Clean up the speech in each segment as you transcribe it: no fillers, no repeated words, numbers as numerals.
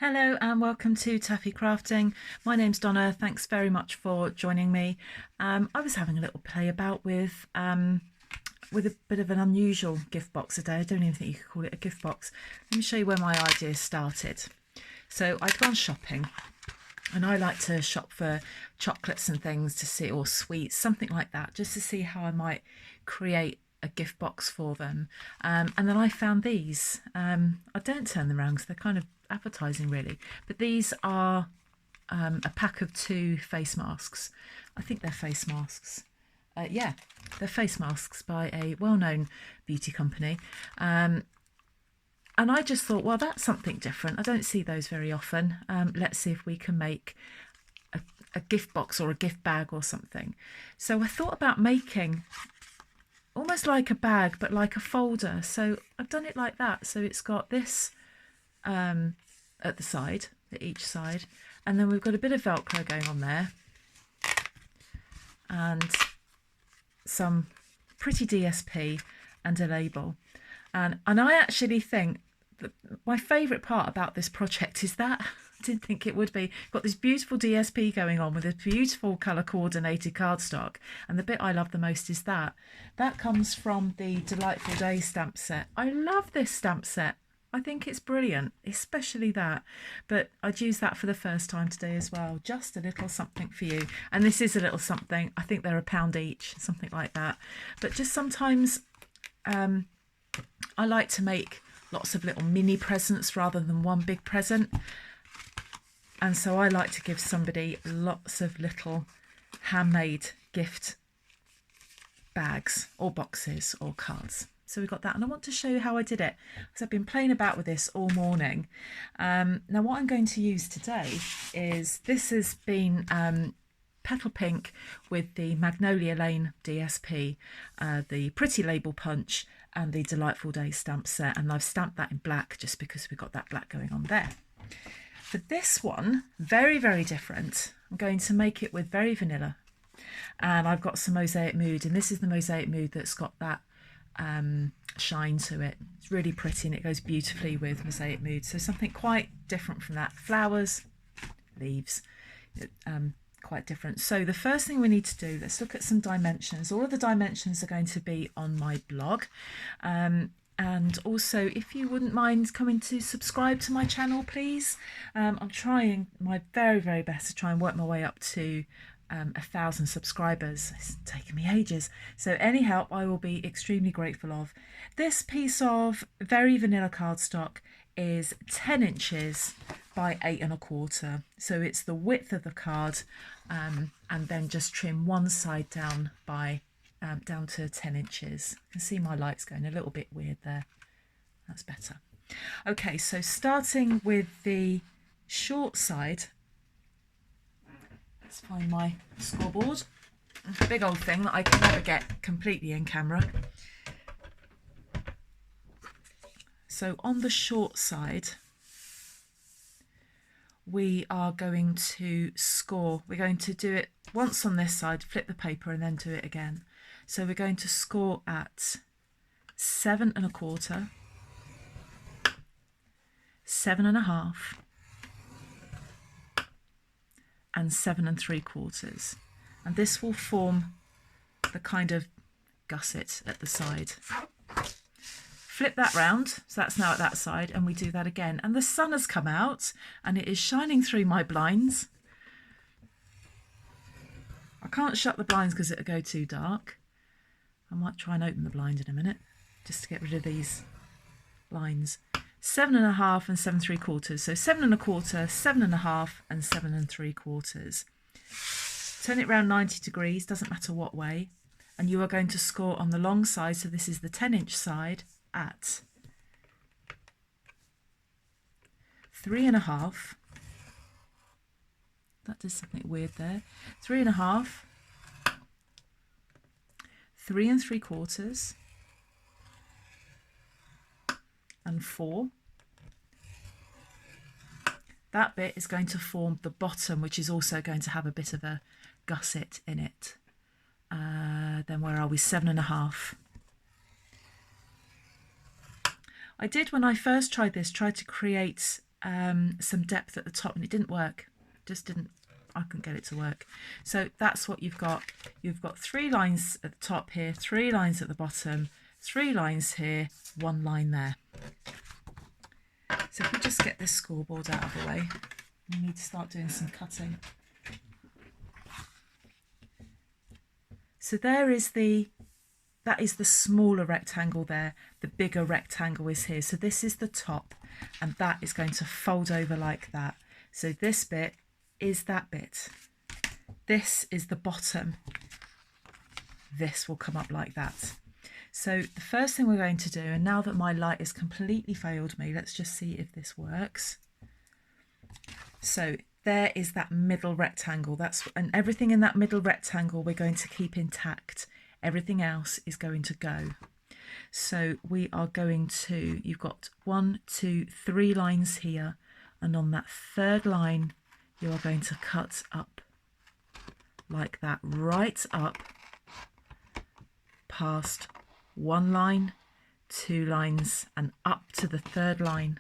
Hello and welcome to Taffy Crafting. My name's Donna. Thanks very much for joining me. I was having a little play about with a bit of an unusual gift box today. I don't even think you could call it a gift box. Let me show you where my idea started. So I'd gone shopping, and I like to shop for chocolates and things to see, or sweets, something like that, just to see how I might create a gift box for them. And then I found these. I don't turn them around because they're kind of appetizing really, but these are a pack of 2 face masks. I think they're face masks. Yeah, they're face masks by a well-known beauty company. And I just thought, well, that's something different. I don't see those very often. Let's see if we can make a gift box or a gift bag or something. So I thought about making almost like a bag, but like a folder. So I've done it like that. So it's got this at the side, at each side, and then we've got a bit of Velcro going on there, and some pretty DSP and a label. And I actually think that my favourite part about this project is that I didn't think it would be. Got this beautiful DSP going on with this beautiful colour coordinated cardstock, and the bit I love the most is that comes from the Delightful Day stamp set. I love this stamp set. I think it's brilliant, especially that. But I'd use that for the first time today as well. Just a little something for you. And this is a little something. I think they're £1 each, something like that. But just sometimes I like to make lots of little mini presents rather than one big present. And so I like to give somebody lots of little handmade gift bags or boxes or cards. So we've got that, and I want to show you how I did it because I've been playing about with this all morning. Now what I'm going to use today is, this has been Petal Pink with the Magnolia Lane DSP, the Pretty Label Punch and the Delightful Day stamp set, and I've stamped that in black just because we've got that black going on there. For this one, very, very different. I'm going to make it with Very Vanilla, and I've got some Mosaic Mood, and this is the Mosaic Mood that's got that shine to it. It's really pretty and it goes beautifully with Mosaic Mood. So something quite different from that. Flowers, leaves, quite different. So the first thing we need to do, let's look at some dimensions. All of the dimensions are going to be on my blog. And also, if you wouldn't mind coming to subscribe to my channel, please. I'm trying my very, very best to try and work my way up to 1,000 subscribers. It's taken me ages, so any help I will be extremely grateful of. This piece of Very Vanilla cardstock is 10 inches by 8¼ so it's the width of the card, and then just trim one side down by down to 10 inches. You can see my light's going a little bit weird there. That's better. Okay, so starting with the short side, let's find my scoreboard. It's a big old thing that I can never get completely in camera. So on the short side, we are going to score. We're going to do it once on this side, flip the paper, and then do it again. So we're going to score at 7¼ 7½, and 7¾ and this will form the kind of gusset at the side. Flip that round, so that's now at that side, and we do that again, and the sun has come out and it is shining through my blinds. I can't shut the blinds because it'll go too dark. I might try and open the blind in a minute just to get rid of these lines. 7½ and 7¾ so 7¼ 7½ and 7¾ turn it round 90 degrees, doesn't matter what way, and you are going to score on the long side, so this is the 10-inch side, at 3½. That did something weird there. 3½, 3¾ and 4. That bit is going to form the bottom, which is also going to have a bit of a gusset in it. Then where are we? 7½. I did, when I first tried this, try to create some depth at the top, and it didn't work. Just didn't. I couldn't get it to work. So that's what you've got. You've got 3 lines at the top here, 3 lines at the bottom, 3 lines here, 1 line there. So if we just get this scoreboard out of the way, we need to start doing some cutting. So that is the smaller rectangle there. The bigger rectangle is here. So this is the top, and that is going to fold over like that. So this bit is that bit. This is the bottom. This will come up like that. So the first thing we're going to do, and now that my light has completely failed me, let's just see if this works. So there is that middle rectangle. And everything in that middle rectangle we're going to keep intact. Everything else is going to go. So we are going to, you've got 1, 2, 3 lines here, and on that 3rd line you are going to cut up like that, right up past 1 line, 2 lines, and up to the 3rd line.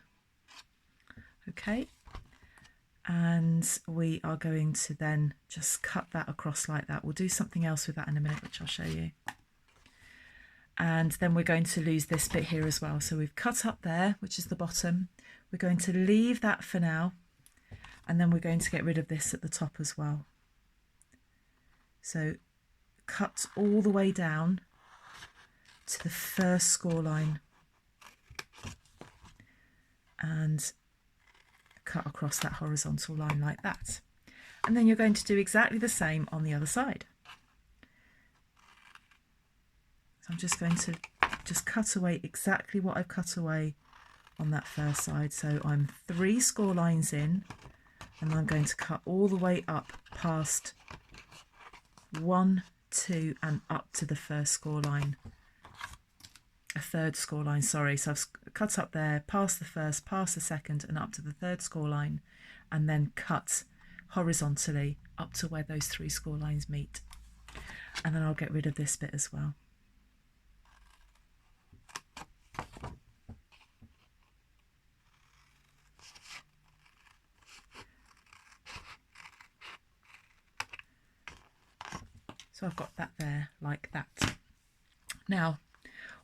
Okay, and we are going to then just cut that across like that. We'll do something else with that in a minute, which I'll show you. And then we're going to lose this bit here as well. So we've cut up there, which is the bottom. We're going to leave that for now, and then we're going to get rid of this at the top as well. So cut all the way down to the first score line and cut across that horizontal line like that. And then you're going to do exactly the same on the other side. So I'm just going to cut away exactly what I've cut away on that first side. So I'm 3 score lines in, and I'm going to cut all the way up past 1, 2, and up to the first score line. A 3rd score line, sorry. So I've cut up there, past the first, past the second, and up to the 3rd score line, and then cut horizontally up to where those 3 score lines meet. And then I'll get rid of this bit as well. So I've got that there like that. Now,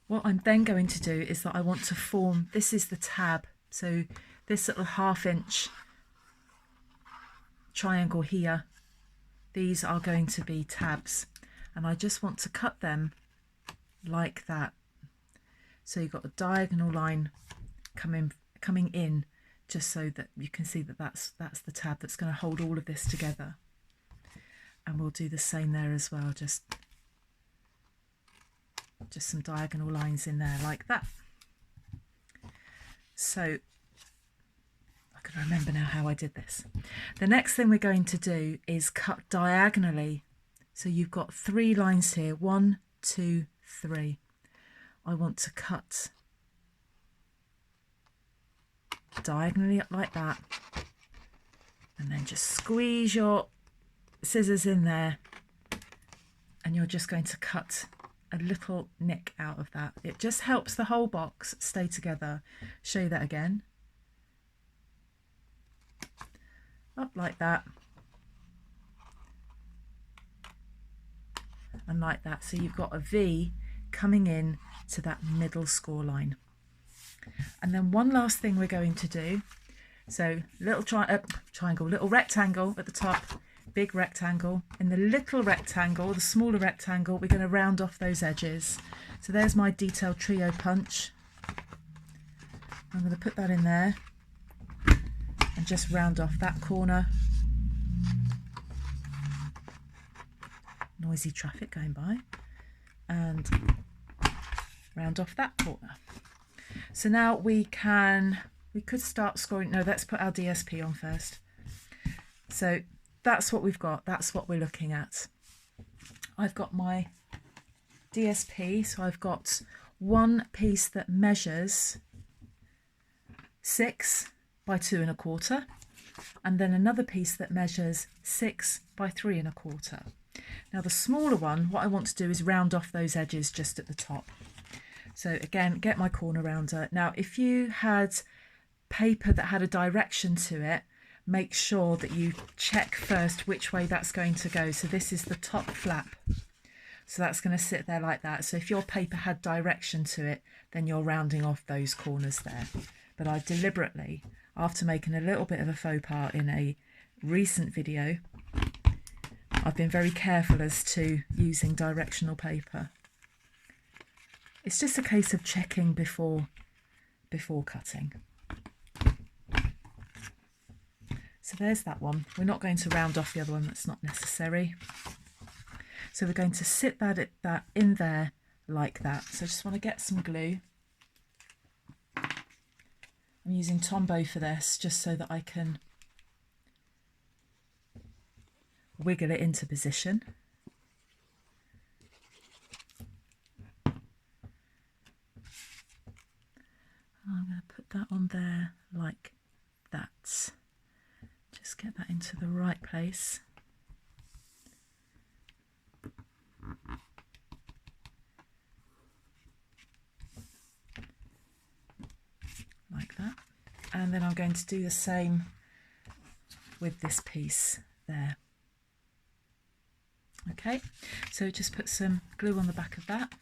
what I'm then going to do is that I want to form, this is the tab. So this little 1/2 inch triangle here, these are going to be tabs. And I just want to cut them like that. So you've got a diagonal line coming in, just so that you can see that that's the tab that's going to hold all of this together. And we'll do the same there as well, just some diagonal lines in there like that. So I can remember now how I did this. The next thing we're going to do is cut diagonally. So you've got 3 lines here, 1, 2, 3. I want to cut diagonally up like that, and then just squeeze your scissors in there, and you're just going to cut a little nick out of that. It just helps the whole box stay together. Show you that again. Up like that, and like that. So you've got a V coming in to that middle score line. And then one last thing we're going to do, so little triangle, little rectangle at the top, big rectangle. In the little rectangle, the smaller rectangle, we're going to round off those edges. So there's my detailed trio punch. I'm going to put that in there and just round off that corner. Noisy traffic going by. And round off that corner. So now we could start scoring. No, let's put our DSP on first. So that's what we've got. That's what we're looking at. I've got my DSP. So I've got one piece that measures 6 by 2 1/4, and then another piece that measures 6 by 3 1/4. Now the smaller one, what I want to do is round off those edges just at the top. So again, get my corner rounder. Now if you had paper that had a direction to it, make sure that you check first which way that's going to go. So this is the top flap. So that's going to sit there like that. So if your paper had direction to it, then you're rounding off those corners there. But I deliberately, after making a little bit of a faux pas in a recent video, I've been very careful as to using directional paper. It's just a case of checking before cutting. So there's that one. We're not going to round off the other one, that's not necessary. So we're going to sit that in there like that. So I just want to get some glue. I'm using Tombow for this just so that I can wiggle it into position. I'm going to put that on there like that. Just get that into the right place. Like that. And then I'm going to do the same with this piece there. Okay, so just put some glue on the back of that.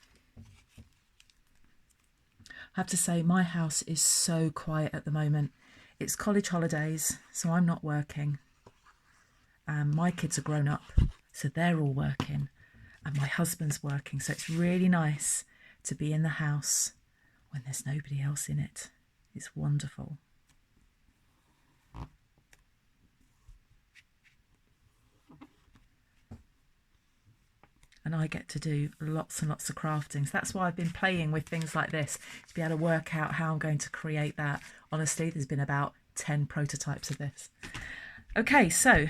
I have to say, my house is so quiet at the moment. It's college holidays, so I'm not working. My kids are grown up, so they're all working. And my husband's working, so it's really nice to be in the house when there's nobody else in it. It's wonderful. And I get to do lots and lots of crafting. So that's why I've been playing with things like this, to be able to work out how I'm going to create that. Honestly, there's been about 10 prototypes of this. Okay, so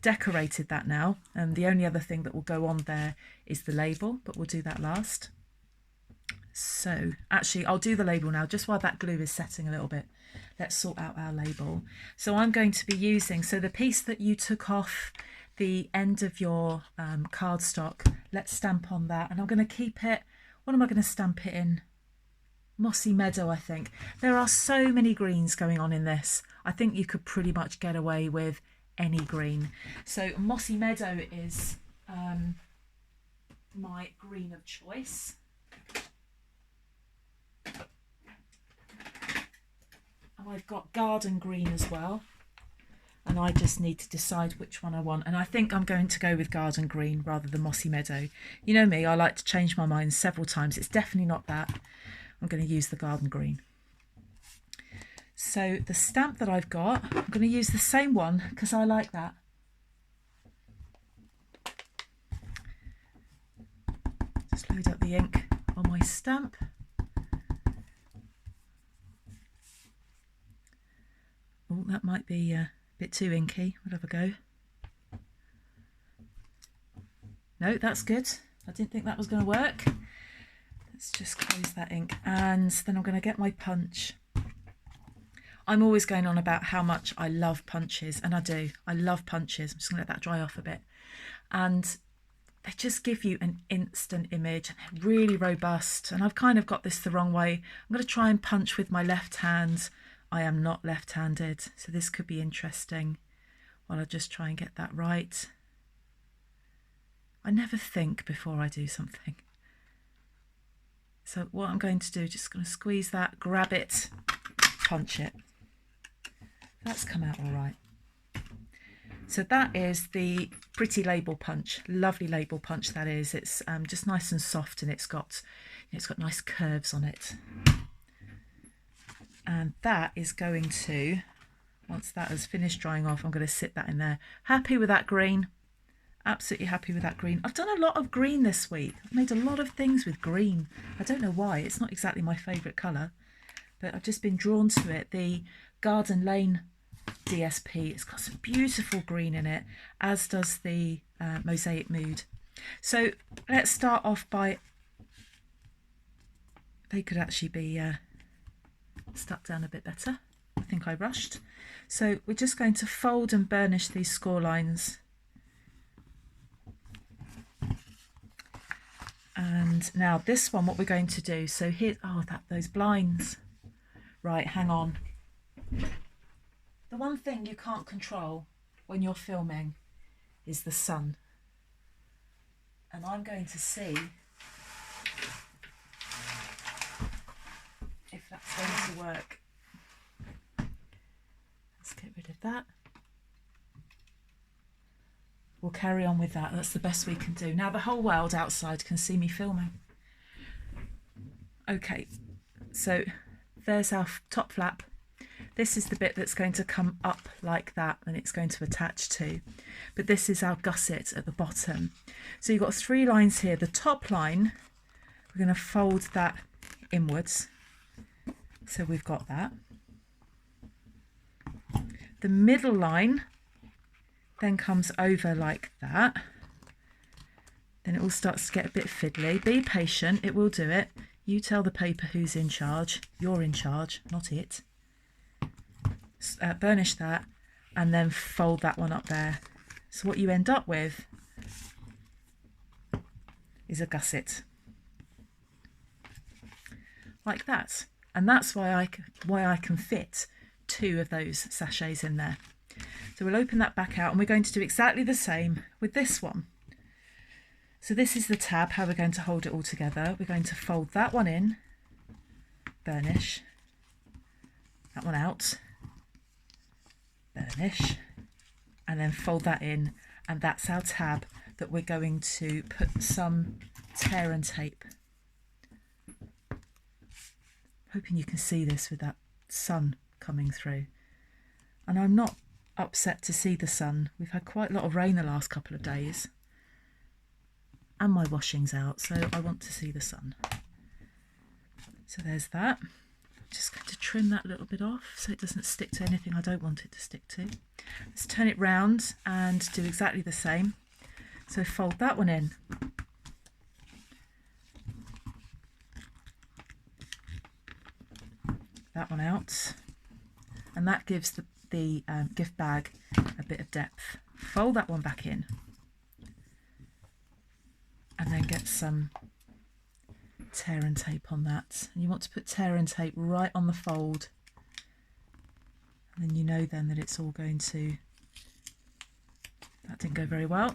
decorated that now. And the only other thing that will go on there is the label, but we'll do that last. So actually, I'll do the label now, just while that glue is setting a little bit. Let's sort out our label. So I'm going to be using, so the piece that you took off the end of your cardstock, let's stamp on that. And I'm going to keep it, what am I going to stamp it in? Mossy Meadow, I think. There are so many greens going on in this. I think you could pretty much get away with any green. So Mossy Meadow is my green of choice. And I've got garden green as well. And I just need to decide which one I want. And I think I'm going to go with garden green rather than Mossy Meadow. You know me, I like to change my mind several times. It's definitely not that. I'm going to use the garden green. So the stamp that I've got, I'm going to use the same one because I like that. Just load up the ink on my stamp. Oh, that might be a bit too inky. We'll have a go. No, that's good. I didn't think that was going to work. Let's just close that ink. And then I'm going to get my punch. I'm always going on about how much I love punches, and I do. I love punches. I'm just going to let that dry off a bit. And they just give you an instant image, and they're really robust. And I've kind of got this the wrong way. I'm going to try and punch with my left hand. I am not left-handed, so this could be interesting while I just try and get that right. I never think before I do something. So what I'm going to do, just going to squeeze that, grab it, punch it. That's come out all right. So that is the pretty label punch, lovely label punch that is. It's just nice and soft, and it's got nice curves on it. And that is going to, once that has finished drying off, I'm going to sit that in there. Happy with that green. Absolutely happy with that green. I've done a lot of green this week. I've made a lot of things with green. I don't know why. It's not exactly my favourite colour, but I've just been drawn to it. The Garden Lane DSP, it's got some beautiful green in it, as does the Mosaic Mood. So let's start off by, they could actually be stuck down a bit better. I think I rushed. So we're just going to fold and burnish these score lines. And now this one, what we're going to do, so here, oh, those blinds. Right, hang on. The one thing you can't control when you're filming is the sun. And I'm going to see if that's going to work. Let's get rid of that. We'll carry on with that. That's the best we can do. Now the whole world outside can see me filming. Okay, so there's our top flap. This is the bit that's going to come up like that and it's going to attach to. But this is our gusset at the bottom. So you've got 3 lines here. The top line, we're going to fold that inwards. So we've got that. The middle line then comes over like that. Then it all starts to get a bit fiddly. Be patient, it will do it. You tell the paper who's in charge. You're in charge, not it. Burnish that and then fold that one up there. So what you end up with is a gusset like that, and that's why I can fit 2 of those sachets in there. So we'll open that back out and we're going to do exactly the same with this one. So this is the tab, how we're going to hold it all together. We're going to fold that one in, burnish, that one out, burnish, and then fold that in, and that's our tab that we're going to put some tear and tape. Hoping you can see this with that sun coming through. And I'm not upset to see the sun. We've had quite a lot of rain the last couple of days. And my washing's out, so I want to see the sun. So there's that. I'm just going to trim that little bit off so it doesn't stick to anything I don't want it to stick to. Let's turn it round and do exactly the same. So fold that one in. That one out. And that gives the gift bag a bit of depth. Fold that one back in. And then get some tear and tape on that. And you want to put tear and tape right on the fold. And then you know then that it's all going to... That didn't go very well.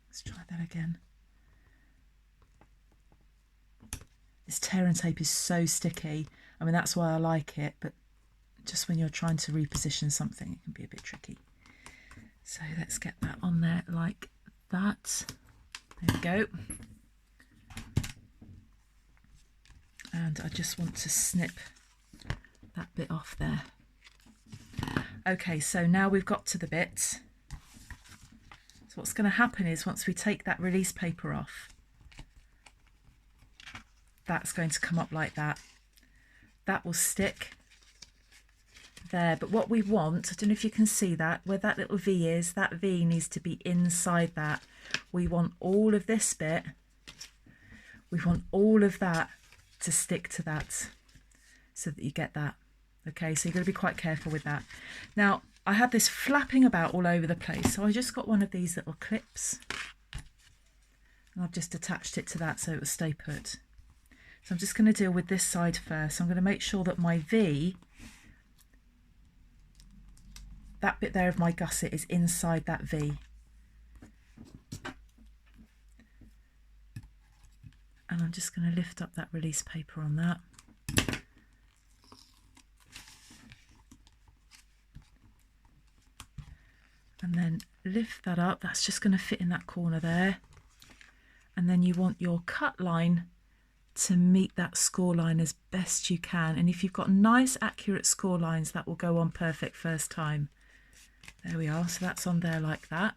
Let's try that again. This tear and tape is so sticky. I mean, that's why I like it, but just when you're trying to reposition something, it can be a bit tricky. So let's get that on there like that. There we go. And I just want to snip that bit off there. Okay, so now we've got to the bit. So what's going to happen is once we take that release paper off, that's going to come up like that. That will stick there, but what we want, I don't know if you can see that, where that little V is, that V needs to be inside that. We want all of this bit, we want all of that to stick to that so that you get that. Okay, so you've got to be quite careful with that. Now, I had this flapping about all over the place, so I just got one of these little clips and I've just attached it to that so it will stay put. So I'm just going to deal with this side first. I'm going to make sure that my V, that bit there of my gusset, is inside that V. And I'm just going to lift up that release paper on that. And then lift that up. That's just going to fit in that corner there. And then you want your cut line to meet that score line as best you can. And if you've got nice accurate score lines, that will go on perfect first time. There we are, so that's on there like that.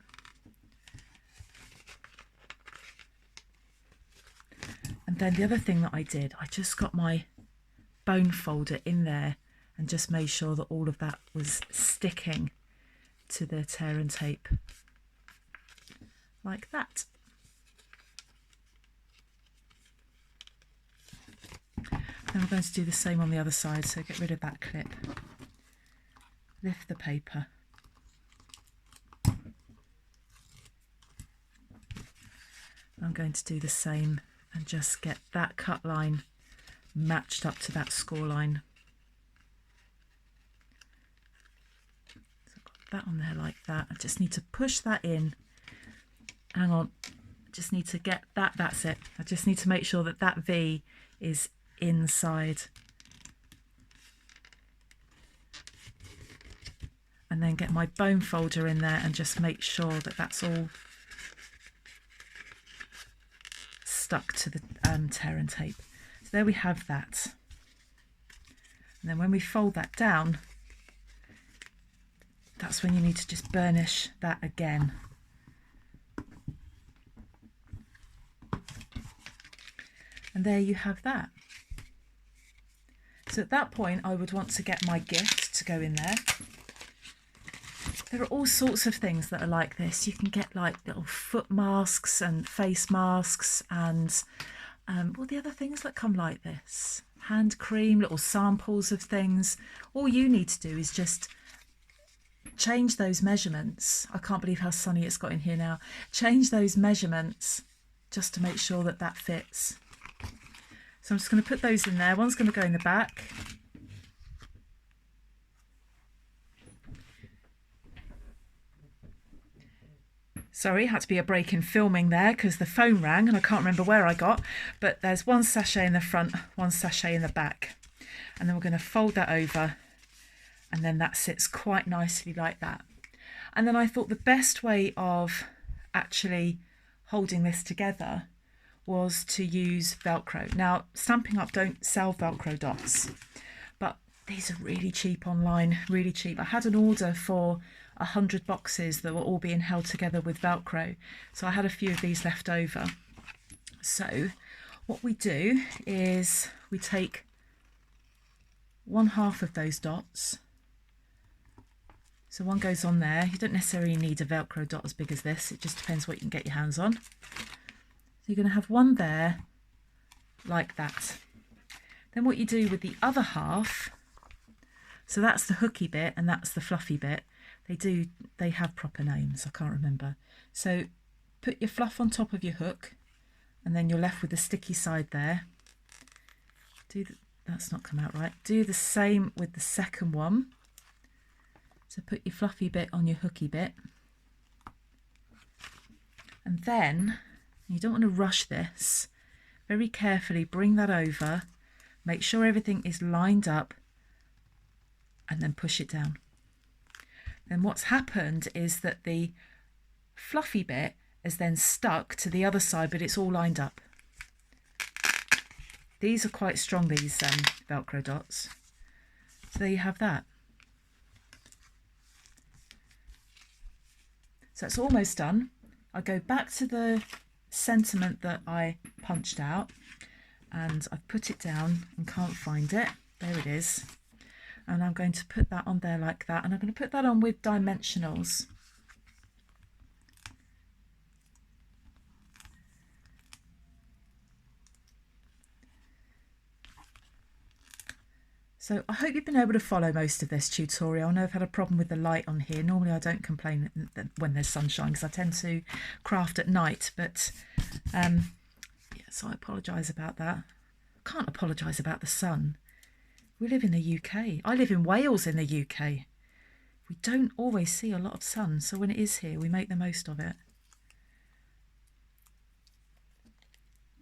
And then the other thing that I did, I just got my bone folder in there and just made sure that all of that was sticking to the tear and tape like that. Then we're going to do the same on the other side, so get rid of that clip. Lift the paper. I'm going to do the same and just get that cut line matched up to that score line. So I've got that on there like that. I just need to push that in. Hang on, just need to get that, that's it. I just need to make sure that that V is inside. And then get my bone folder in there and just make sure that that's all stuck to the tear and tape. So there we have that. And then when we fold that down, that's when you need to just burnish that again. And there you have that. So at that point, I would want to get my gift to go in there. There are all sorts of things that are like this. You can get like little foot masks and face masks and all the other things that come like this. Hand cream, little samples of things. All you need to do is just change those measurements. I can't believe how sunny it's got in here now. Change those measurements just to make sure that that fits. So I'm just going to put those in there. One's going to go in the back. Sorry, had to be a break in filming there because the phone rang and I can't remember where I got, but there's one sachet in the front, one sachet in the back. And then we're going to fold that over and then that sits quite nicely like that. And then I thought the best way of actually holding this together was to use Velcro. Now, Stampin' Up don't sell Velcro dots, but these are really cheap online, really cheap. I had an order for 100 boxes that were all being held together with Velcro, so I had a few of these left over. So what we do is we take 1/2 of those dots, so one goes on there. You don't necessarily need a Velcro dot as big as this, it just depends what you can get your hands on. So you're going to have one there like that. Then what you do with the other half, so that's the hooky bit and that's the fluffy bit. They have proper names, I can't remember. So put your fluff on top of your hook and then you're left with the sticky side there. That's not come out right. Do the same with the second one. So put your fluffy bit on your hooky bit. And then, you don't want to rush this, very carefully bring that over, make sure everything is lined up and then push it down. Then what's happened is that the fluffy bit is then stuck to the other side, but it's all lined up. These are quite strong, these Velcro dots. So there you have that. So it's almost done. I go back to the sentiment that I punched out and I've put it down and can't find it. There it is. And I'm going to put that on there like that, and I'm going to put that on with dimensionals. So I hope you've been able to follow most of this tutorial. I know I've had a problem with the light on here. Normally I don't complain when there's sunshine because I tend to craft at night, but yeah, so I apologise about that. I can't apologise about the sun. We live in the UK. I live in Wales in the UK. We don't always see a lot of sun, so when it is here, we make the most of it.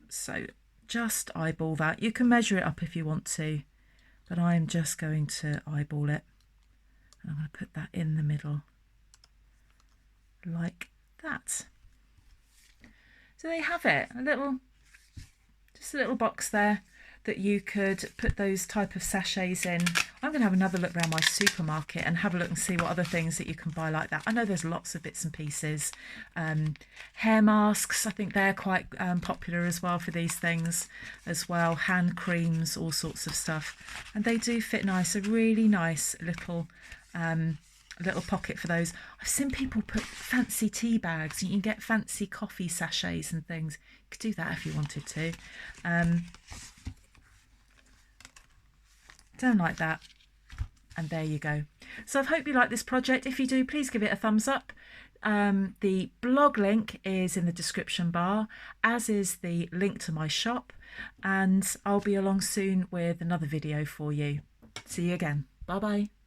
So just eyeball that. You can measure it up if you want to, but I'm just going to eyeball it. And I'm going to put that in the middle, like that. So there you have it. Just a little box there that you could put those type of sachets in. I'm going to have another look around my supermarket and have a look and see what other things that you can buy like that. I know there's lots of bits and pieces. Hair masks, I think they're quite popular as well for these things as well. Hand creams, all sorts of stuff. And they do fit nice, a really nice little pocket for those. I've seen people put fancy tea bags. You can get fancy coffee sachets and things. You could do that if you wanted to. Down like that, and there you go. So I hope you like this project. If you do, please give it a thumbs up. The blog link is in the description bar, as is the link to my shop, and I'll be along soon with another video for you. See you again. Bye bye.